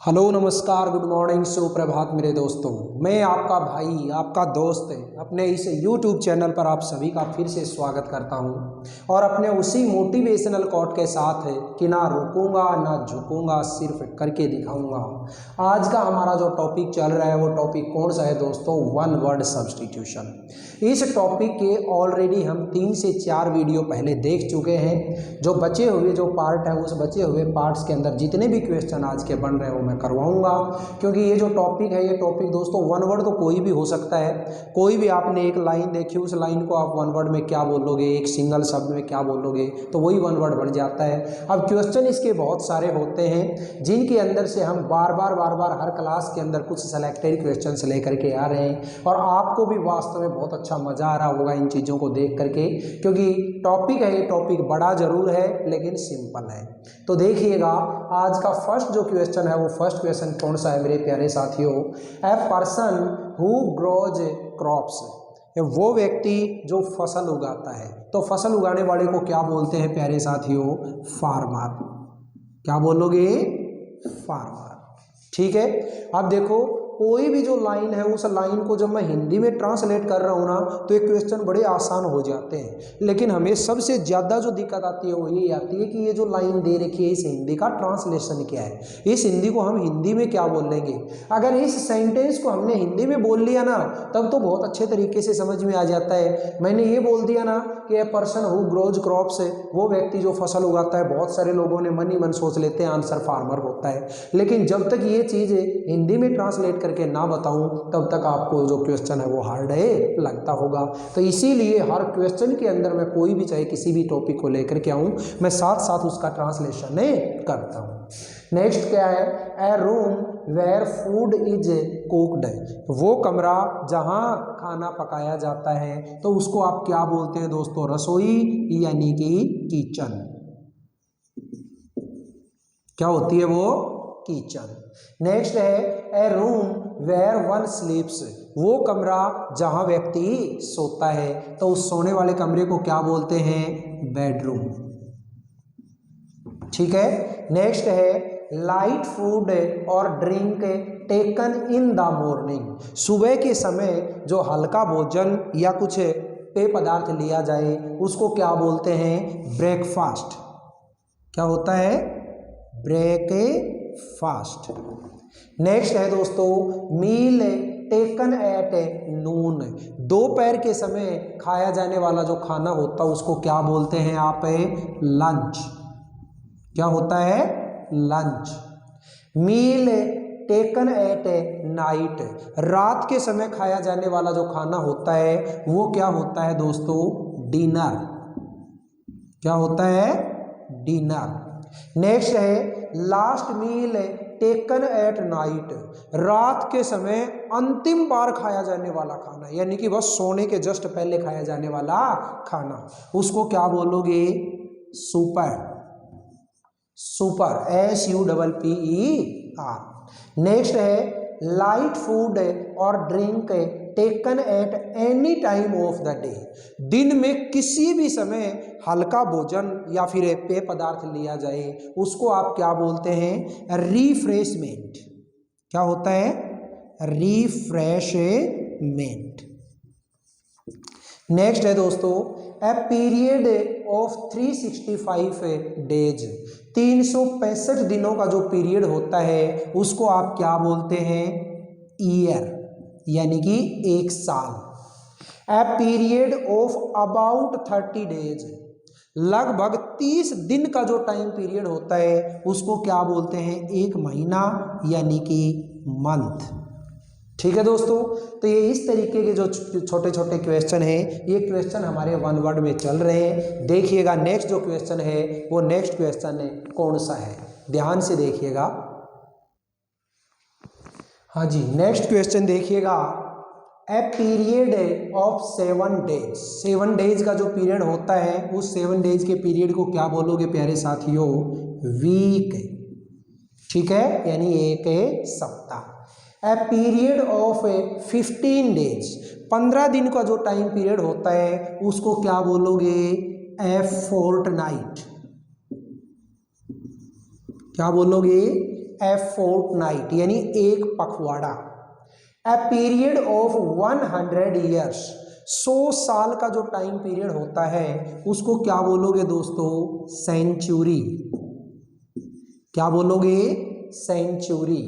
Hello नमस्कार good morning सुप्रभात मेरे दोस्तों। मैं आपका भाई आपका दोस्त अपने इस YouTube चैनल पर आप सभी का फिर से स्वागत करता हूं और अपने उसी मोटिवेशनल कोट के साथ है कि ना रुकूंगा ना झुकूंगा, सिर्फ करके दिखाऊंगा। आज का हमारा जो टॉपिक चल रहा है वो टॉपिक कौन सा है दोस्तों? One word substitution. इस टॉपिक के ऑलरेडी हम 3 से 4 वीडियो पहले देख चुके हैं। जो बचे हुए जो पार्ट है उस बचे हुए पार्ट्स के अंदर जितने भी क्वेश्चन आज के बन रहे हैं वो मैं करवाऊंगा, क्योंकि ये जो टॉपिक है ये टॉपिक दोस्तों वन वर्ड तो कोई भी हो सकता है। कोई भी आपने एक लाइन देखी, उस लाइन को आप वन वर्ड में क्या बोलोगे, एक सिंगल शब्द में क्या बोलोगे तो वही वन वर्ड बन जाता है। अब क्वेश्चन इसके बहुत सारे होते हैं जिनके अंदर से हम बार बार हर क्लास के अंदर कुछ सेलेक्टेड क्वेश्चन लेकर के आ रहे हैं और आपको भी वास्तव में बहुत अच्छा मजा आ रहा होगा इन चीज़ों को देख करके, क्योंकि टॉपिक है ये टॉपिक बड़ा जरूर है लेकिन सिंपल है। तो देखिएगा आज का फर्स्ट जो क्वेश्चन है वो फर्स्ट क्वेश्चन कौन सा है मेरे प्यारे साथियों? ए पर्सन हु ग्रोज क्रॉप्स, वो व्यक्ति जो फसल उगाता है। तो फसल उगाने वाले को क्या बोलते हैं प्यारे साथियों? फार्मर। क्या बोलोगे? फार्मर। ठीक है। अब देखो कोई भी जो लाइन है उस लाइन को जब मैं हिंदी में ट्रांसलेट कर रहा हूँ ना तो ये क्वेश्चन बड़े आसान हो जाते हैं, लेकिन हमें सबसे ज़्यादा जो दिक्कत आती है वो ये आती है कि ये जो लाइन दे रखी है इस हिंदी का ट्रांसलेशन क्या है, इस हिंदी को हम हिंदी में क्या बोलेंगे। अगर इस सेंटेंस को हमने हिंदी में बोल लिया ना तब तो बहुत अच्छे तरीके से समझ में आ जाता है। मैंने ये बोल दिया ना कि ए पर्सन हु ग्रोज क्रॉप्स, वो व्यक्ति जो फसल उगाता है, बहुत सारे लोगों ने मन ही मन सोच लेते हैं आंसर फार्मर होता है, लेकिन जब तक ये चीज़ हिंदी में ट्रांसलेट करके ना बताऊं तब तक आपको जो क्वेश्चन है वो हार्ड है लगता होगा। तो इसीलिए हर क्वेश्चन के अंदर मैं कोई भी चाहे किसी भी टॉपिक को लेकर के आऊं मैं साथ साथ उसका ट्रांसलेशन करता हूं। नेक्स्ट क्या है? A room where food is cooked, वो कमरा जहां खाना पकाया जाता है तो उसको आप क्या बोलते हैं दोस्तों? रसोई यानी कि किचन। क्या होती है वो? किचन। नेक्स्ट है ए रूम वेयर वन स्लीप्स, वो कमरा जहां व्यक्ति सोता है तो उस सोने वाले कमरे को क्या बोलते हैं? बेडरूम। ठीक है। नेक्स्ट है लाइट फूड और drink taken in the morning, सुबह के समय जो हल्का भोजन या कुछ पेय पदार्थ लिया जाए उसको क्या बोलते हैं? ब्रेकफास्ट। क्या होता है? ब्रेकफास्ट। नेक्स्ट है दोस्तों मील टेकन एट नून, दोपहर के समय खाया जाने वाला जो खाना होता है उसको क्या बोलते हैं आप? लंच। क्या होता है? Lunch. Meal taken at night, रात के समय खाया जाने वाला जो खाना होता है वो क्या होता है दोस्तों? डिनर। क्या होता है? डिनर। नेक्स्ट है last meal taken at night, रात के समय अंतिम बार खाया जाने वाला खाना, यानी कि बस सोने के जस्ट पहले खाया जाने वाला खाना, उसको क्या बोलोगे? सुपर। Super, SUPPER। नेक्स्ट है लाइट फूड और drink taken at any time of the day, दिन में किसी भी समय हल्का भोजन या फिर पेय पदार्थ लिया जाए उसको आप क्या बोलते हैं? रिफ्रेशमेंट। क्या होता है? रिफ्रेशमेंट। नेक्स्ट है दोस्तों ए पीरियड ऑफ 365 डेज, 365 दिनों का जो पीरियड होता है उसको आप क्या बोलते हैं? ईयर, यानी कि एक साल। ए पीरियड ऑफ अबाउट 30 डेज, लगभग 30 दिन का जो टाइम पीरियड होता है उसको क्या बोलते हैं? एक महीना, यानी कि मंथ। ठीक है दोस्तों, तो ये इस तरीके के जो छोटे छोटे क्वेश्चन हैं ये क्वेश्चन हमारे वन वर्ड में चल रहे हैं। देखिएगा नेक्स्ट जो क्वेश्चन है वो नेक्स्ट क्वेश्चन कौन सा है, ध्यान से देखिएगा। हाँ जी, नेक्स्ट क्वेश्चन देखिएगा। ए पीरियड ऑफ 7 डेज, 7 डेज का जो पीरियड होता है उस 7 डेज के पीरियड को क्या बोलोगे प्यारे साथियों? वीक। ठीक है, यानी एक सप्ताह। ए पीरियड ऑफ 15 डेज, 15 दिन का जो टाइम पीरियड होता है उसको क्या बोलोगे? ए फोर्टनाइट। क्या बोलोगे? ए फोर्टनाइट यानी एक पखवाड़ा। ए पीरियड ऑफ 100 ईयर्स, 100 साल का जो टाइम पीरियड होता है उसको क्या बोलोगे दोस्तों? सेंचुरी। क्या बोलोगे? Century.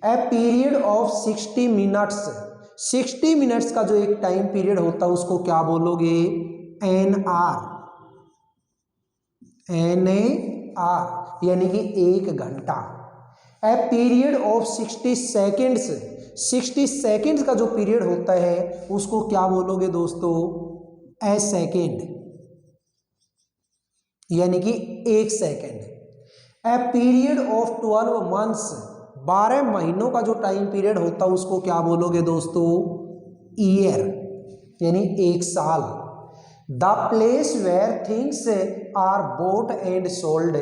A period of 60 minutes, 60 minutes का जो एक टाइम पीरियड होता है उसको क्या बोलोगे? N R. एन आर यानी कि 1 घंटा। ए पीरियड ऑफ 60 सेकेंड्स, 60 सेकेंड्स का जो पीरियड होता है उसको क्या बोलोगे दोस्तों? ए सेकेंड यानी कि 1 second. A period of 12 months, 12 महीनों का जो टाइम पीरियड होता है उसको क्या बोलोगे दोस्तों? ईयर यानी 1 साल। The place where things are bought and sold,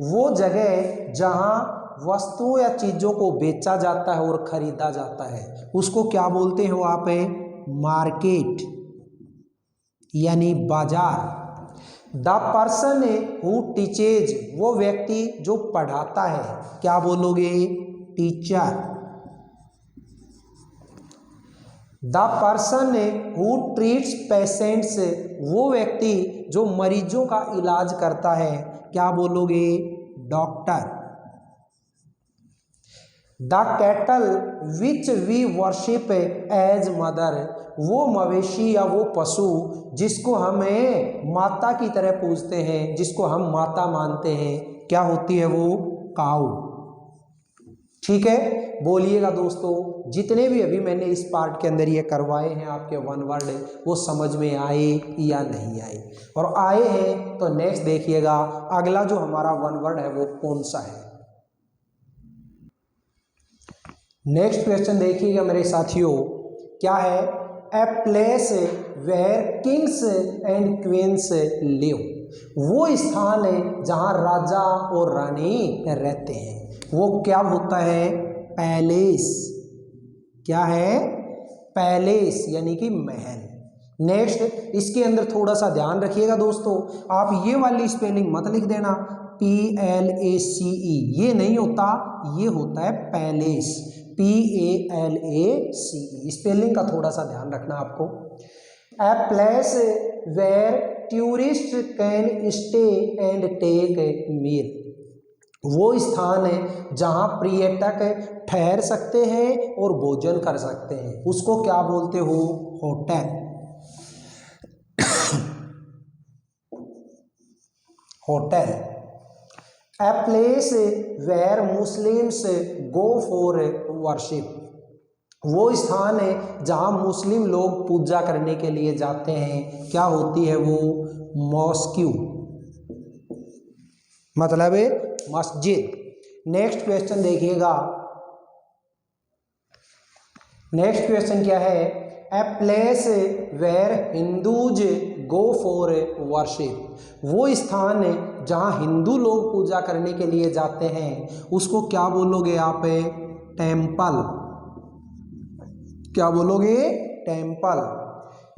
वो जगह जहां वस्तुओं या चीजों को बेचा जाता है और खरीदा जाता है उसको क्या बोलते हैं वहां पे? मार्केट यानी बाजार। द पर्सन हु टीचेज, वो व्यक्ति जो पढ़ाता है, क्या बोलोगे? Teacher. The person who treats patients, वो व्यक्ति जो मरीजों का इलाज करता है, क्या बोलोगे? Doctor. The cattle which we worship as mother, वो मवेशी या वो पशु जिसको हमें माता की तरह पूजते हैं, जिसको हम माता मानते हैं, क्या होती है वो? काऊ। ठीक है, बोलिएगा दोस्तों, जितने भी अभी मैंने इस पार्ट के अंदर ये करवाए हैं आपके 1 वर्ड, वो समझ में आए या नहीं आए? और आए हैं तो नेक्स्ट देखिएगा अगला जो हमारा 1 वर्ड है वो कौन सा है। नेक्स्ट क्वेश्चन देखिएगा मेरे साथियों, क्या है? A place where kings and queens live, वो स्थान है जहां राजा और रानी रहते हैं, वो क्या होता है? पैलेस। क्या है? पैलेस यानी कि महल। नेक्स्ट, इसके अंदर थोड़ा सा ध्यान रखिएगा दोस्तों, आप ये वाली स्पेलिंग मत लिख देना PLACE, ये नहीं होता, ये होता है पैलेस, PALACE। स्पेलिंग का थोड़ा सा ध्यान रखना आपको। A place where tourist can stay and take meal, वो स्थान है जहां पर्यटक ठहर सकते हैं और भोजन कर सकते हैं, उसको क्या बोलते हो? Hotel. Hotel. A place where Muslims go for worship, वो स्थान है जहां मुस्लिम लोग पूजा करने के लिए जाते हैं, क्या होती है वो? मॉस्क्यू, मतलब मस्जिद। नेक्स्ट क्वेश्चन देखिएगा, नेक्स्ट क्वेश्चन क्या है? A place where Hindus go for worship, वो स्थान है जहां हिंदू लोग पूजा करने के लिए जाते हैं, उसको क्या बोलोगे आप? टेम्पल। क्या बोलोगे? टेम्पल।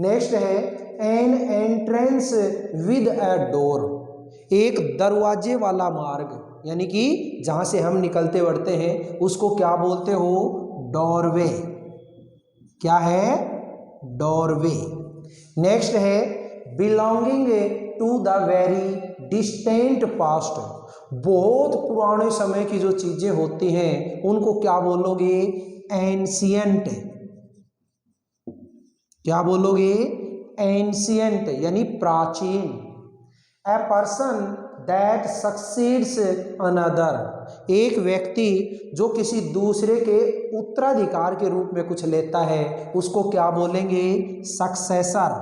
नेक्स्ट है N entrance with a door, एक दरवाजे वाला मार्ग, यानी कि जहां से हम निकलते बढ़ते हैं उसको क्या बोलते हो? डोरवे। क्या है? डोरवे। नेक्स्ट है belonging to the very distant past, बहुत पुराने समय की जो चीजें होती हैं उनको क्या बोलोगे? एंशियंट। क्या बोलोगे? एंशियंट यानी प्राचीन। A person that succeeds another, एक व्यक्ति जो किसी दूसरे के उत्तराधिकार के रूप में कुछ लेता है उसको क्या बोलेंगे? सक्सेसर।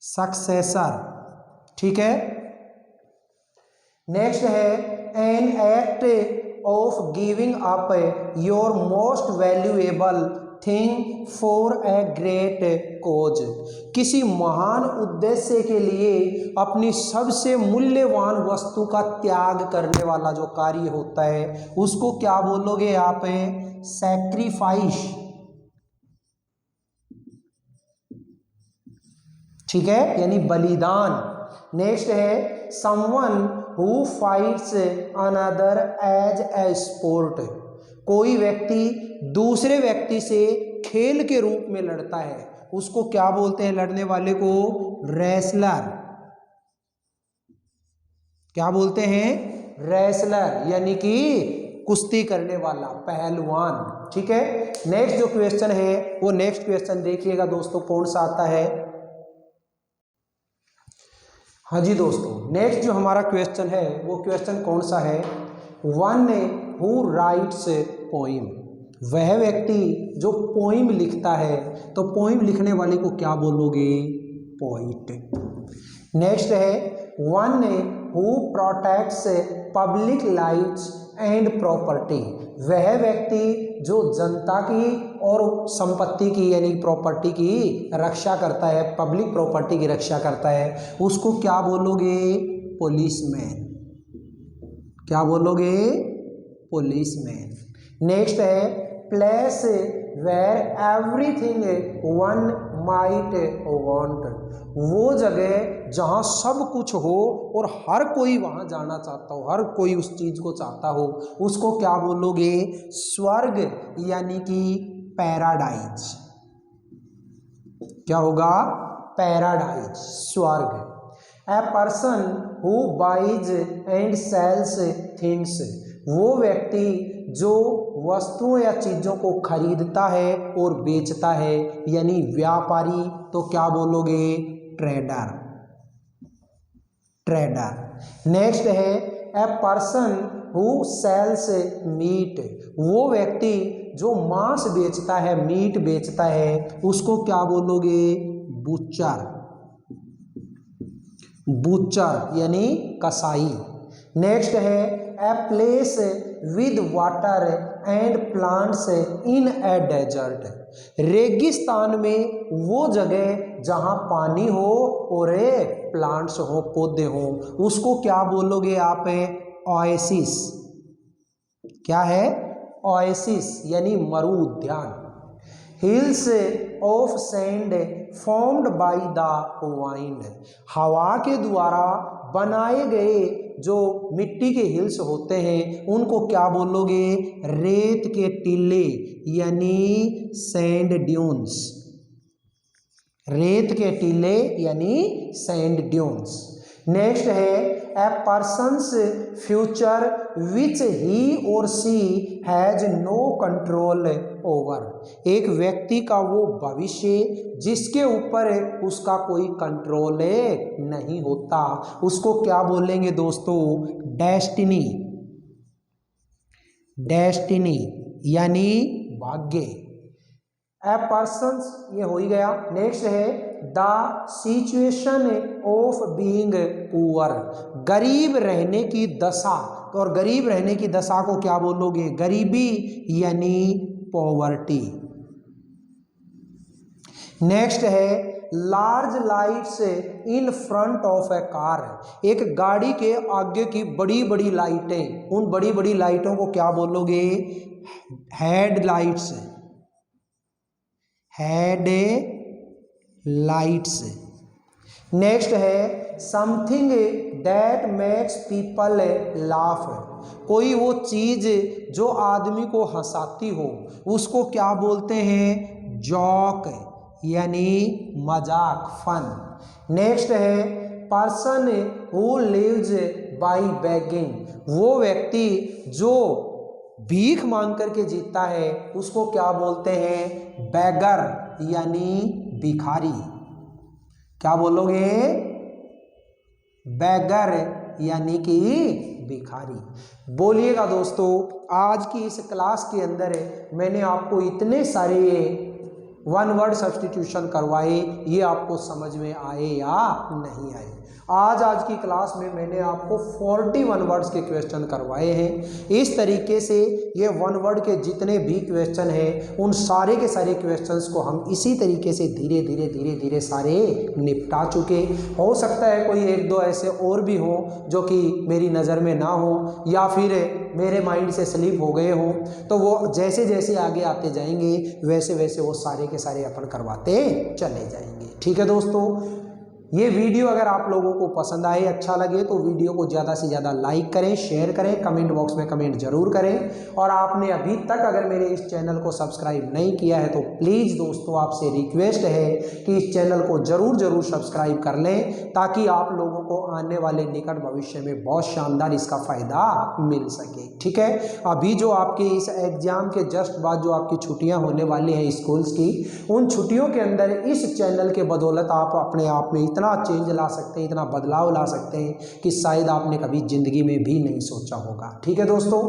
सक्सेसर। ठीक है। नेक्स्ट है an act of giving up your most valuable thing for a great cause, किसी महान उद्देश्य के लिए अपनी सबसे मूल्यवान वस्तु का त्याग करने वाला जो कार्य होता है उसको क्या बोलोगे आप? सैक्रिफाइस। ठीक है, यानी बलिदान। नेक्स्ट है someone who fights another as a sport, कोई व्यक्ति दूसरे व्यक्ति से खेल के रूप में लड़ता है, उसको क्या बोलते हैं लड़ने वाले को? रेसलर। क्या बोलते हैं? रेसलर, यानी कि कुश्ती करने वाला, पहलवान। ठीक है, नेक्स्ट जो क्वेश्चन है वो नेक्स्ट क्वेश्चन देखिएगा दोस्तों कौन सा आता है। हाँ जी दोस्तों, नेक्स्ट जो हमारा क्वेश्चन है वो क्वेश्चन कौन सा है? वन हु राइट्स पोइम, वह व्यक्ति जो पोइम लिखता है, तो पोइम लिखने वाले को क्या बोलोगे? पोइट। नेक्स्ट है one who protects public lifes and property, वह व्यक्ति जो जनता की और संपत्ति की यानी प्रॉपर्टी की रक्षा करता है, पब्लिक प्रॉपर्टी की रक्षा करता है, उसको क्या बोलोगे? पुलिसमैन। क्या बोलोगे? पुलिसमैन। नेक्स्ट है place where everything one might want, वो जगह जहाँ सब कुछ हो और हर कोई वहाँ जाना चाहता हो, हर कोई उस चीज़ को चाहता हो, उसको क्या बोलोगे? स्वर्ग यानी कि पैराडाइज। क्या होगा? पैराडाइज, स्वर्ग। A person who buys and sells things, वो व्यक्ति जो वस्तुओं या चीज़ों को खरीदता है और बेचता है, यानी व्यापारी, तो क्या बोलोगे? ट्रेडर। ट्रेडर। नेक्स्ट है a person who sells meat, वो व्यक्ति जो मांस बेचता है, मीट बेचता है, उसको क्या बोलोगे? बुचर। बुचर यानी कसाई। नेक्स्ट है a place with water and plants in a desert, रेगिस्तान में वो जगह जहाँ पानी हो और प्लांट्स हो, पौधे हो, उसको क्या बोलोगे आप? ओएसिस। क्या है? ओएसिस यानी मरु उद्यान। Hills of sand formed by the wind, हवा के द्वारा बनाए गए जो मिट्टी के हिल्स होते हैं उनको क्या बोलोगे? रेत के टीले यानी सैंड ड्यून्स। रेत के टीले यानी सैंड ड्यून्स। नेक्स्ट है ए पर्सन्स फ्यूचर विच ही और सी हैज नो कंट्रोल ओवर, एक व्यक्ति का वो भविष्य जिसके ऊपर उसका कोई कंट्रोल नहीं होता, उसको क्या बोलेंगे दोस्तों? डेस्टिनी। डेस्टिनी यानी भाग्य। ए पर्सन्स, ये हो ही गया। नेक्स्ट है the situation of being poor, गरीब रहने की दशा, और गरीब रहने की दशा को क्या बोलोगे? गरीबी यानी पॉवर्टी। नेक्स्ट है large lights in front of A car, एक गाड़ी के आगे की बड़ी बड़ी लाइटें, उन बड़ी बड़ी लाइटों को क्या बोलोगे? हेडलाइट्स। Head lights. नेक्स्ट है something that makes people laugh, कोई वो चीज जो आदमी को हंसाती हो उसको क्या बोलते हैं? जॉक यानी मजाक, फन। नेक्स्ट है person who lives by begging, वो व्यक्ति जो भीख मांग करके जीता है उसको क्या बोलते हैं? बेगर यानी भिखारी। क्या बोलोगे? बेगर यानी कि भिखारी। बोलिएगा दोस्तों, आज की इस क्लास के अंदर मैंने आपको इतने सारे वन वर्ड सब्स्टिट्यूशन करवाए, ये आपको समझ में आए या नहीं आए? आज की क्लास में मैंने आपको 41 वर्ड्स के क्वेश्चन करवाए हैं। इस तरीके से ये वन वर्ड के जितने भी क्वेश्चन हैं उन सारे के सारे क्वेश्चंस को हम इसी तरीके से धीरे धीरे सारे निपटा चुके। हो सकता है कोई एक दो ऐसे और भी हों जो कि मेरी नज़र में ना हो या फिर मेरे माइंड से स्लिप हो गए हों, तो वो जैसे जैसे आगे आते जाएंगे वैसे वैसे वो सारे के सारे अपन करवाते चले जाएंगे। ठीक है दोस्तों, ये वीडियो अगर आप लोगों को पसंद आए, अच्छा लगे तो वीडियो को ज़्यादा से ज़्यादा लाइक करें, शेयर करें, कमेंट बॉक्स में कमेंट जरूर करें। और आपने अभी तक अगर मेरे इस चैनल को सब्सक्राइब नहीं किया है तो प्लीज़ दोस्तों आपसे रिक्वेस्ट है कि इस चैनल को ज़रूर सब्सक्राइब कर लें, ताकि आप लोगों को आने वाले निकट भविष्य में बहुत शानदार इसका फ़ायदा मिल सके। ठीक है, अभी जो आपके इस एग्ज़ाम के जस्ट बाद जो आपकी छुट्टियाँ होने वाली हैं स्कूल्स की, उन छुट्टियों के अंदर इस चैनल के बदौलत आप अपने आप में इतना चेंज ला सकते हैं, इतना बदलाव ला सकते हैं कि शायद आपने कभी ज़िंदगी में भी नहीं सोचा होगा। ठीक है दोस्तों,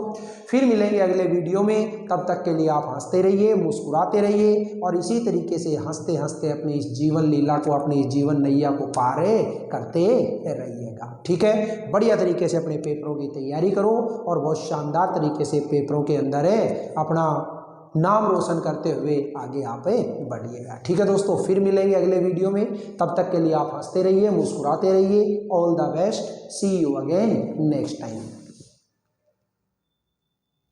फिर मिलेंगे अगले वीडियो में। तब तक के लिए आप हंसते रहिए, मुस्कुराते रहिए और इसी तरीके से हंसते हंसते अपनी इस जीवन लीला को, अपनी इस जीवन नैया को पार करते रहिएगा। ठीक है, बढ़िया तरीके से अपने पेपरों की तैयारी करो और बहुत शानदार तरीके से पेपरों के अंदर अपना नाम रोशन करते हुए आगे आप बढ़िएगा। ठीक है दोस्तों, फिर मिलेंगे अगले वीडियो में। तब तक के लिए आप हंसते रहिए, मुस्कुराते रहिए। All the best, see you again next time.